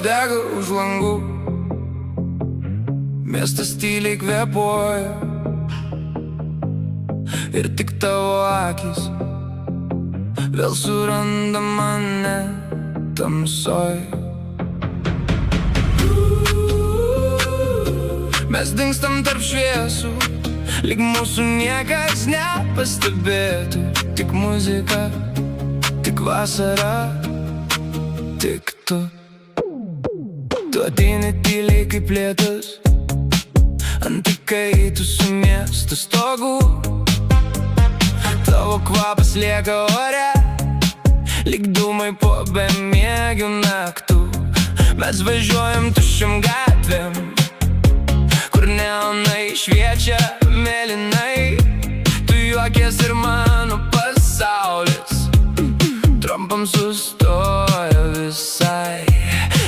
dega už langų, miestas tyliai kvėpuoja ir tik tavo akys vėl suranda mane tamsoj. Mes dingstam tarp šviesų, lyg mūsų niekas nepastebėtų. Tik muzika, tik vasara, tik tu. Tu ateini tyliai kaip lietus ant įkaitusių miestų stogų. Tavo kvapas lieka ore, lyg dūmai po bemiegių naktų. Mes važiuojam tuščiom gatvėm, kur neonai šviečia mėlynai. Tu juokies ir mano pasaulis trumpam sustoja visai.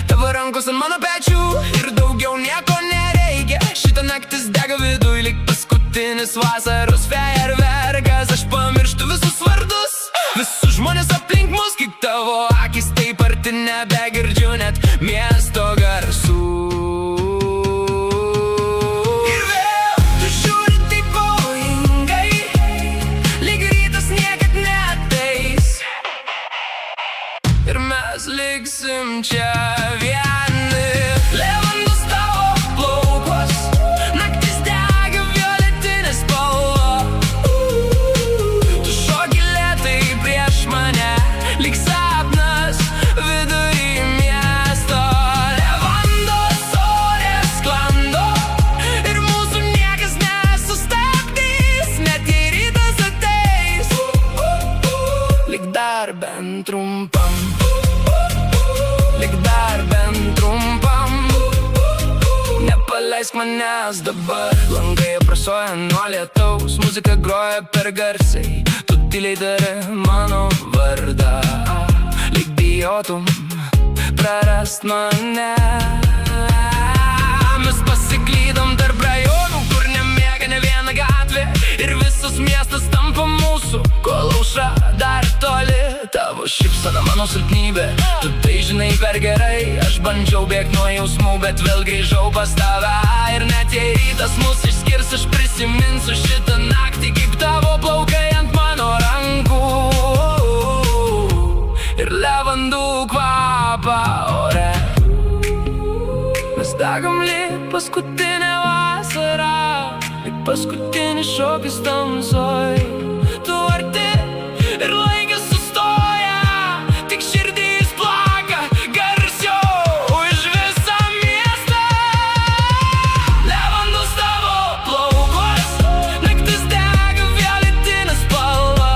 Tavo rankos ant mano pečių ir daugiau nieko nereikia. Šita naktis dega viduj lyg paskutinis vasaros fejerverkas. Aš pamirštu visus vardus, visus žmonės aplink mus, kaip tavo akis taip arti, nebegirdžiu net miesto garsų. Ir mes liksim čia vieni. Levandus tavo plaukos, naktis dega violetinė spalva. Tu šoki lėtai prieš mane, lyg sapnas vidury miesto. Levandos ore sklando ir mūsų niekas nesustabdys, net jei rytas ateis, lyg dar bent trumpam. Lyg dar bent trumpam. Nepaleisk manęs dabar. Langai aprasoja nuo lietaus, muzika groja per garsiai. Tu tyliai darai mano vardą, lyg bijotum prarast mane. Mes pasiklydom tarp rajonų, kur nemiega ne viena gatvė, ir visas miestas tampa mūsų, kol aušra dar toli. Tavo šypsena mano silpnybė, tu tai žinai per gerai. Aš bandžiau bėgt nuo jausmų, bet vėl grįžau pas tave. Ir net jei rytas mus išskirs, aš prisiminsiu šitą naktį, kaip tavo plaukai ant mano rankų ir levandų kvapą ore. Mes degam lyg paskutinė vasara, lyg paskutinis šokis tamsoj. Tu arti ir laikas sustoja, tik širdys plaka garsiau už visą miestą. Levandus tavo plaukos, naktis dega violetinė spalva.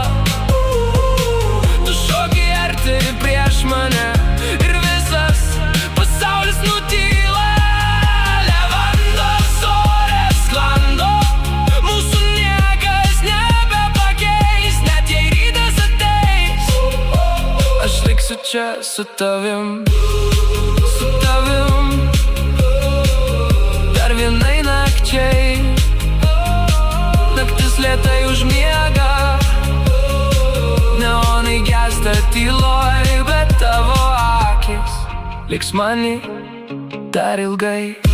Tu šoki arti prieš mane ir visas pasaulis nutyla. Levandos ore sklando, mūsų niekas nebepakeis, net jei rytas ateis. Aš liksiu čia su tavim, su tavim, dar vienai nakčiai. Naktis lėtai užmiega, neonai gęsta tyloj, bet tavo akis liks mani dar ilgai.